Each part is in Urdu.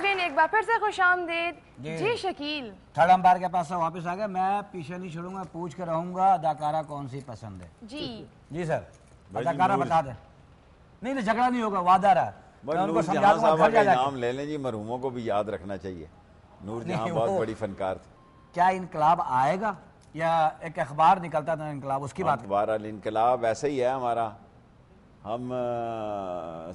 ناظرین ایک بار پھر سے خوش آمدید. جی شکیل تھرڈ امپائر کے پاس سے واپس آ گیا. میں پیچھے نہیں چھوڑوں گا, پوچھ کے رہوں گا اداکارہ کون سی پسند ہے. جی سر اداکارہ بتا دیں. نہیں جھگڑا نہیں ہوگا, وعدہ رہا. نور جہاں صاحبہ کا نام لے لیں جی, مرحوموں کو بھی یاد رکھنا چاہیے. نور جہاں بہت بڑی فنکار تھی. کیا انقلاب آئے گا یا ایک اخبار نکلتا تھا انقلاب, اس کی بات؟ اخبار الانقلاب ایسا ہی ہے ہمارا. ہم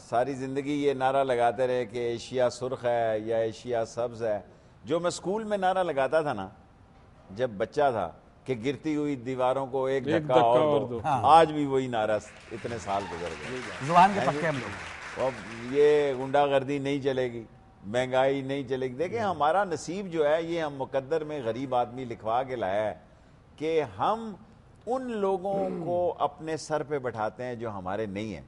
ساری زندگی یہ نعرہ لگاتے رہے کہ ایشیا سرخ ہے یا ایشیا سبز ہے. جو میں سکول میں نعرہ لگاتا تھا نا جب بچہ تھا کہ گرتی ہوئی دیواروں کو ایک دھکا اور دو, آج بھی وہی نعرہ اتنے سال گزر گئے. زبان کے پکے ہم لوگ. اب یہ غنڈہ گردی نہیں چلے گی, مہنگائی نہیں چلے گی. دیکھیں ہمارا نصیب جو ہے یہ ہم مقدر میں غریب آدمی لکھوا کے لایا ہے کہ ہم ان لوگوں کو اپنے سر پہ بٹھاتے ہیں جو ہمارے نہیں ہیں.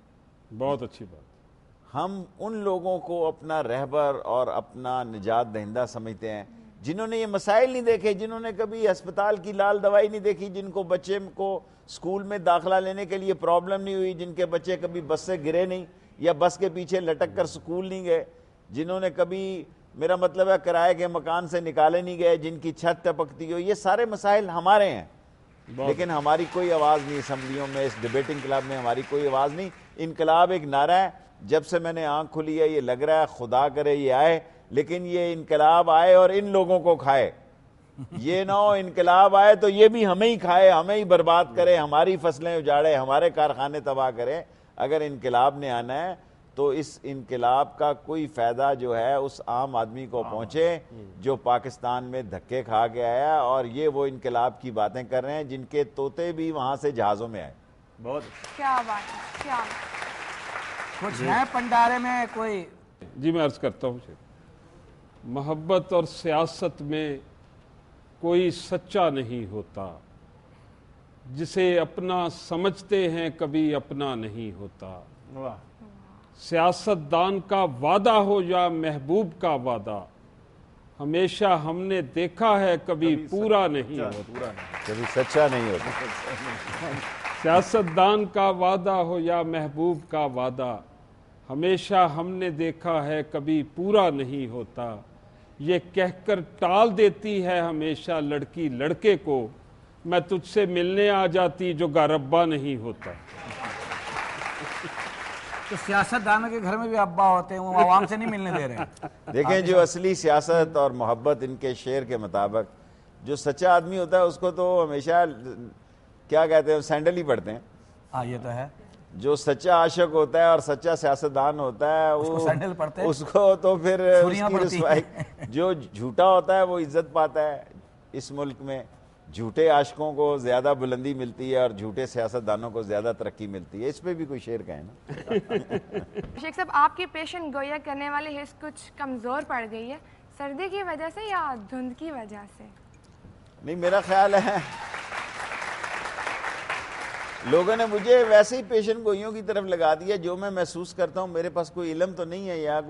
بہت اچھی بات. ہم ان لوگوں کو اپنا رہبر اور اپنا نجات دہندہ سمجھتے ہیں جنہوں نے یہ مسائل نہیں دیکھے, جنہوں نے کبھی ہسپتال کی لال دوائی نہیں دیکھی, جن کو بچے کو سکول میں داخلہ لینے کے لیے پرابلم نہیں ہوئی, جن کے بچے کبھی بس سے گرے نہیں یا بس کے پیچھے لٹک کر سکول نہیں گئے, جنہوں نے کبھی, میرا مطلب ہے کرائے کے مکان سے نکالے نہیں گئے, جن کی چھت ٹپکتی ہو. یہ سارے مسائل ہمارے ہیں لیکن ہماری کوئی آواز نہیں اسمبلیوں میں, اس ڈیبیٹنگ کلب میں ہماری کوئی آواز نہیں. انقلاب ایک نعرہ ہے. جب سے میں نے آنکھ کھلی ہے یہ لگ رہا ہے خدا کرے یہ آئے, لیکن یہ انقلاب آئے اور ان لوگوں کو کھائے. یہ نہ ہو انقلاب آئے تو یہ بھی ہمیں ہی کھائے, ہمیں ہی برباد کرے, ہماری فصلیں اجاڑے, ہمارے کارخانے تباہ کرے. اگر انقلاب نے آنا ہے تو اس انقلاب کا کوئی فائدہ جو ہے اس عام آدمی کو پہنچے جو پاکستان میں دھکے کھا کے آیا, اور یہ وہ انقلاب کی باتیں کر رہے ہیں جن کے طوطے بھی وہاں سے جہازوں میں آئے. بہت کیا بات ہے, کیا کچھ ہے پنڈارے میں کوئی؟ جی میں عرض کرتا ہوں, محبت اور سیاست میں کوئی سچا نہیں ہوتا, جسے اپنا سمجھتے ہیں کبھی اپنا نہیں ہوتا. سیاست دان کا وعدہ ہو یا محبوب کا وعدہ, ہمیشہ ہم نے دیکھا ہے کبھی پورا نہیں ہوتا. کبھی سچا نہیں ہوتا. سیاست دان کا وعدہ ہو یا محبوب کا وعدہ, ہمیشہ ہم نے دیکھا ہے کبھی پورا نہیں ہوتا. یہ کہہ کر ٹال دیتی ہے ہمیشہ لڑکی لڑکے کو, میں تجھ سے ملنے آ جاتی جو گاربا نہیں ہوتا. تو سیاست دانوں کے گھر میں بھی ابا ہوتے ہیں, وہ عوام سے نہیں ملنے دے رہے ہیں. دیکھیں جو اصلی سیاست اور محبت ان کے شعر کے مطابق, جو سچا آدمی ہوتا ہے اس کو تو ہمیشہ کیا کہتے ہیں سینڈل ہی پڑتے ہیں. ہاں یہ تو ہے. جو سچا عاشق ہوتا ہے اور سچا سیاستدان ہوتا ہے وہ سینڈل پڑتے ہیں, اس کو تو پھر اس کی رسوائی. جو جھوٹا ہوتا ہے وہ عزت پاتا ہے. اس ملک میں جھوٹے عاشقوں کو زیادہ بلندی ملتی ہے اور جھوٹے سیاستدانوں کو زیادہ ترقی ملتی ہے. اس پہ بھی کوئی شعر کہیں نا. شیخ صاحب آپ کی پیشن گویا کرنے والی حص کچھ کمزور پڑ گئی ہے, سردی کی وجہ سے یا دھند کی وجہ سے؟ نہیں میرا خیال ہے لوگوں نے مجھے ویسے ہی پیشن گوئیوں کی طرف لگا دیا. جو میں محسوس کرتا ہوں, میرے پاس کوئی علم تو نہیں ہے یا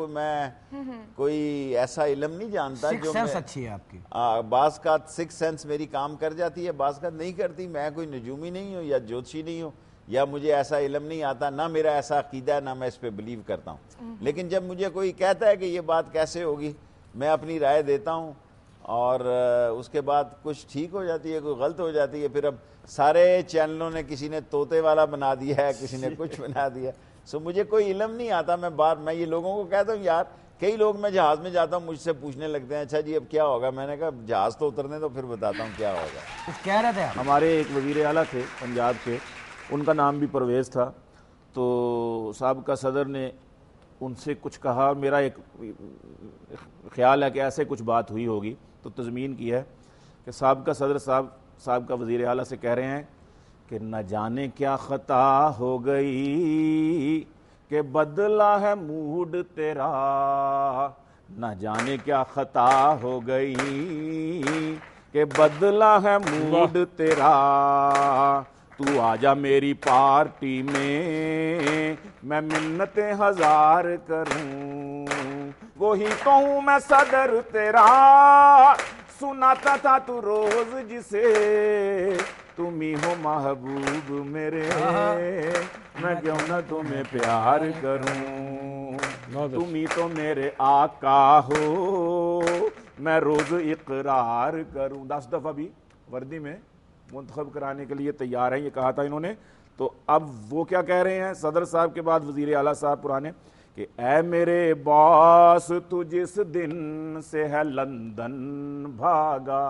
کوئی ایسا علم نہیں جانتا جو سینس اچھی ہے آپ کی. بعض کا سکس سینس میری کام کر جاتی ہے, بعض کا نہیں کرتی. میں کوئی نجومی نہیں ہوں یا جوتشی نہیں ہوں یا مجھے ایسا علم نہیں آتا, نہ میرا ایسا عقیدہ ہے, نہ میں اس پہ بلیو کرتا ہوں. لیکن جب مجھے کوئی کہتا ہے کہ یہ بات کیسے ہوگی, میں اپنی رائے دیتا ہوں اور اس کے بعد کچھ ٹھیک ہو جاتی ہے, کوئی غلط ہو جاتی ہے. پھر اب سارے چینلوں نے کسی نے طوطے والا بنا دیا ہے, کسی نے کچھ بنا دیا. سو مجھے کوئی علم نہیں آتا. میں یہ لوگوں کو کہتا ہوں, یار کئی لوگ میں جہاز میں جاتا ہوں مجھ سے پوچھنے لگتے ہیں اچھا جی اب کیا ہوگا. میں نے کہا جہاز تو اترنے تو پھر بتاتا ہوں کیا ہوگا. کچھ کہہ رہے تھے ہمارے ایک وزیر اعلیٰ تھے پنجاب کے, ان کا نام بھی پرویز تھا. تو سابقہ صدر نے ان سے کچھ کہا, میرا ایک خیال ہے کہ ایسے کچھ بات ہوئی ہوگی, تو تضمین کی ہے کہ سابقہ صدر سابقہ وزیر اعلیٰ سے کہہ رہے ہیں کہ نہ جانے کیا خطا ہو گئی کہ بدلا ہے موڈ تیرا, نہ جانے کیا خطا ہو گئی کہ بدلا ہے موڈ تیرا. تو آجا میری پارٹی میں منتیں ہزار کروں, وہی تو ہوں میں صدر تیرا, سناتا تھا تو روز جسے تم ہی ہو محبوب میرے، میں کیوں نہ تمہیں پیار کروں، تم ہی تو میرے آقا ہو، میں روز اقرار کروں۔ 10 دفعہ بھی وردی میں منتخب کرانے کے لیے تیار ہیں، یہ کہا تھا انہوں نے۔ تو اب وہ کیا کہہ رہے ہیں صدر صاحب کے بعد وزیر اعلیٰ صاحب پرانے، کہ اے میرے باس تو جس دن سے ہے لندن بھاگا،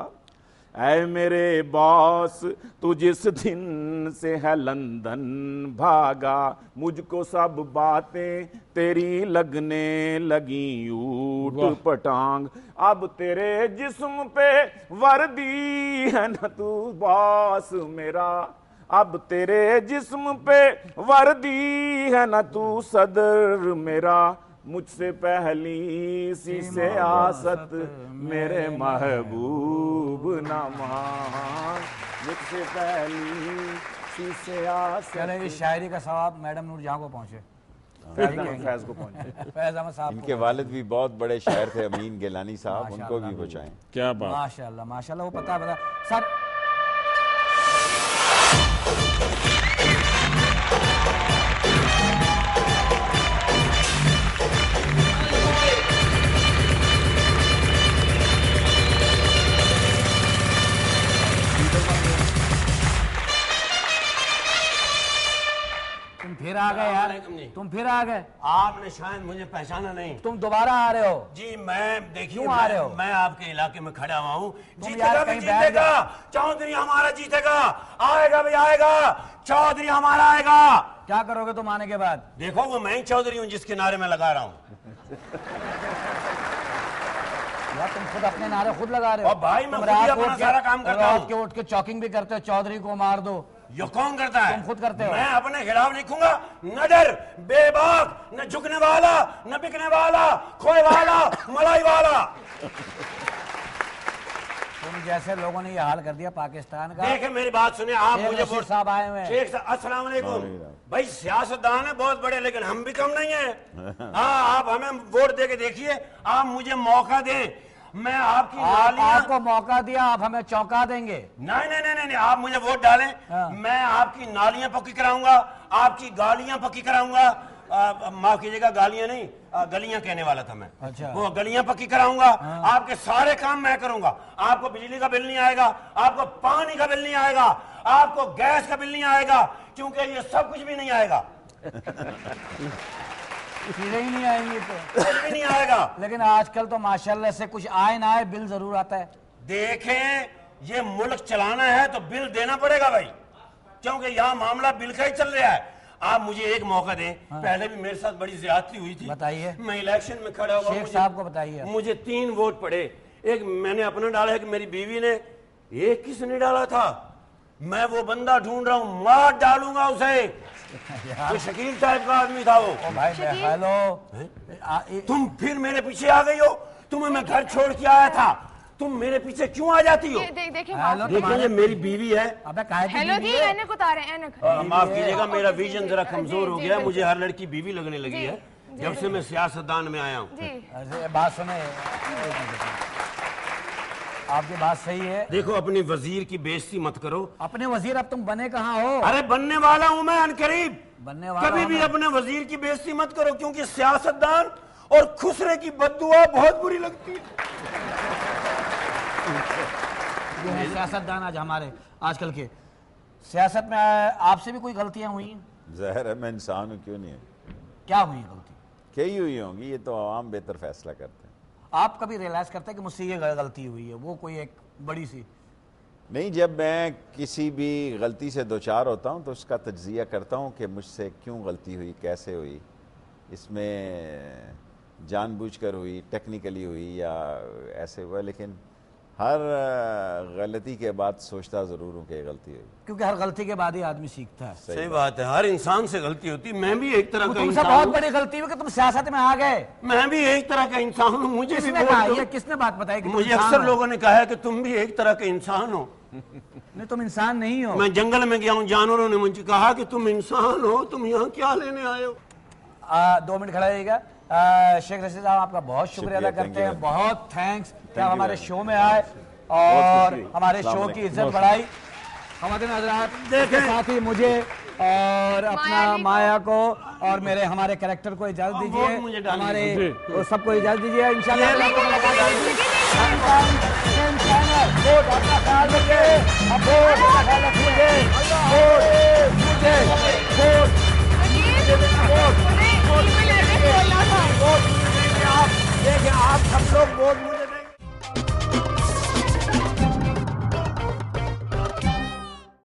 اے میرے باس تو جس دن سے ہے لندن بھاگا، مجھ کو سب باتیں تیری لگنے لگیں اوٹ پٹانگ، اب تیرے جسم پہ وردی ہے نا تو باس میرا، اب تیرے جسم پہ وردی ہے نا تو صدر میرا، مجھ سے پہلی سی سیاست میرے محبوب نہ مان، مجھ سے پہلی سی سیاست۔ چلیں یہ شاعری کا ثواب میڈم نور جہاں کو پہنچے، فیض کو پہنچے۔ فیض احمد صاحب ان کے والد بھی بہت بڑے شاعر تھے، امین گیلانی صاحب، ان کو بھی پہنچائیں۔ کیا بات، ماشاءاللہ ماشاءاللہ، وہ پتہ سب پھر آ گئے یار، تم پھر آ گئے، آپ نے شاید مجھے پہچانا نہیں۔ تم دوبارہ آ رہے ہو جی میں دیکھیے کیوں آ رہے ہو؟ میں آپ کے علاقے میں کھڑا ہوا ہوں، جیتے یار گا بھی کہیں جیتے بیٹھ گا، چودھری ہمارا جیتے گا، آئے گا بھی آئے گا، چودھری ہمارا آئے گا۔ کیا کرو گے تم آنے کے بعد؟ دیکھو وہ میں ہی چودھری ہوں جس کے نعرے میں لگا رہا ہوں۔ یار تم خود اپنے نعرے خود لگا رہے ہو، اور بھائی میں تم خود ہی رات اپنا کو سارا کام کرتا ہوں۔ رات کے اٹھ کے چاکنگ بھی کرتے ہو، چودھری کو مار دو، یہ کون کرتا ہے؟ تم خود کرتے ہو۔ میں اپنے خلاف لکھوں گا، نہ ڈر، بے باک، نہ جھکنے والا، نہ بکنے والا، کھوئے والا، ملائی والا۔ تم جیسے لوگوں نے یہ حال کر دیا پاکستان کا۔ دیکھیں میری بات سنیں، آپ شیخ مجھے رشید صاحب آئے ہوئے ہیں۔ شیخ صاحب السلام علیکم۔ بھائی سیاستدان ہیں بہت بڑے، لیکن ہم بھی کم نہیں ہیں۔ ہاں آپ ہمیں ووٹ دے کے دیکھیے، آپ مجھے موقع دیں، میں آپ کی نالیاں، آپ کو موقع دیا، آپ ہمیں چونکا دیں گے۔ نہیں آپ مجھے ووٹ ڈالیں، میں آپ کی نالیاں پکی کراؤں گا، آپ کی گالیاں پکی کراؤں گا، معاف کیجیے گا گالیاں نہیں، گلیاں کہنے والا تھا میں، وہ گلیاں پکی کراؤں گا، آپ کے سارے کام میں کروں گا، آپ کو بجلی کا بل نہیں آئے گا، آپ کو پانی کا بل نہیں آئے گا، آپ کو گیس کا بل نہیں آئے گا، کیونکہ یہ سب کچھ بھی نہیں آئے گا، چیزیں ہی نہیں آئیں گی تو کچھ بھی نہیں آئے گا۔ لیکن آج کل تو ماشاءاللہ سے کچھ آئے نہ آئے بل ضرور آتا ہے۔ دیکھیں یہ ملک چلانا ہے تو بل دینا پڑے گا بھائی، کیونکہ یہاں معاملہ بل کا ہی چل رہا ہے۔ آپ مجھے ایک موقع دیں، پہلے بھی میرے ساتھ بڑی زیادتی ہوئی تھی، بتائیے، میں الیکشن میں کھڑا ہوا، شیخ صاحب کو بتائیے، مجھے 3 ووٹ پڑے، ایک میں نے اپنا ڈالا ہے کہ میری بیوی نے، ایک کس نے ڈالا تھا، میں وہ بندہ ڈھونڈ رہا ہوں، مار ڈالوں گا اسے، وہ شکیل ٹائپ کا آدمی تھا وہ۔ ہیلو، تم پھر میرے پیچھے آ گئی ہو، تمہیں میں گھر چھوڑ کے آیا تھا، تم میرے پیچھے کیوں آ جاتی ہو؟ دیکھیں دیکھیں یہ میری بیوی ہے، ہیلو جی، اینک اتارے، اینک۔ معاف کیجیے گا میرا ویژن ذرا کمزور ہو گیا، مجھے ہر لڑکی بیوی لگنے لگی ہے جب سے میں سیاستدان میں آیا ہوں۔ جی بات سنیں، آپ کی بات صحیح ہے، دیکھو اپنی وزیر کی بےعزتی مت کرو۔ اپنے وزیر اب تم بنے کہاں ہو؟ ارے بننے والا ہوں میں عنقریب، بننے والا کبھی بھی اپنے وزیر کی بےعزتی مت کرو، کیونکہ سیاستدان اور خسرے کی بددعا بہت بری لگتی ہے۔ یہ ہیں سیاستدان آج ہمارے آج کل کے، سیاست میں آپ سے بھی کوئی غلطیاں ہوئی ہیں؟ ظاہر ہے میں انسان ہوں، کیوں نہیں ہے، کیا ہوئی غلطی؟ کئی ہوئی ہوں گی، یہ تو عوام بہتر فیصلہ کرتے ہیں۔ آپ کبھی ریئلائز کرتے ہیں کہ مجھ سے یہ غلطی ہوئی ہے، وہ کوئی ایک بڑی سی؟ نہیں، جب میں کسی بھی غلطی سے دوچار ہوتا ہوں تو اس کا تجزیہ کرتا ہوں کہ مجھ سے کیوں غلطی ہوئی، کیسے ہوئی، اس میں جان بوجھ کر ہوئی، ٹیکنیکلی ہوئی یا ایسے ہوا، لیکن ہر غلطی کے بعد سوچتا ضرور ہوں کہ یہ غلطی ہوئی، کیونکہ ہر غلطی کے بعد ہی آدمی سیکھتا ہے۔ صحیح بات ہے، ہر انسان سے غلطی ہوتی، میں بھی ایک طرح کا تم سے انسان بہت ہوں، بڑی غلطی ہوئی کہ تم سیاست میں آ گئے۔ میں بھی ایک طرح کا انسان ہوں، مجھے کس بھی نے ووٹ کہا دو۔ یہ؟ کس نے بات بتائی کہ تم مجھے انسان اکثر ہو؟ لوگوں نے کہا ہے کہ تم بھی ایک طرح کے انسان ہو۔ نہیں، تم انسان نہیں ہو۔ میں جنگل میں گیا ہوں، جانوروں نے مجھے کہا کہ تم انسان ہو، تم یہاں کیا لینے آئے ہو؟ 2 منٹ کھڑا رہیے گا۔ شیخ رشید صاحب آپ کا بہت شکریہ ادا کرتے ہیں، بہت تھینکس کہ آپ ہمارے شو میں آئے۔ اور ہمارے شو کی عزت بڑھائی. خواتین حضرات دیکھیں ساتھ ہی مجھے اور اپنا مایا کو اور ہمارے کریکٹر کو اجازت دیجیے, ہمارے سب کو اجازت دیجیے. انشاءاللہ اپنا خیال رکھیے, آپ دیکھیں, آپ سب لوگ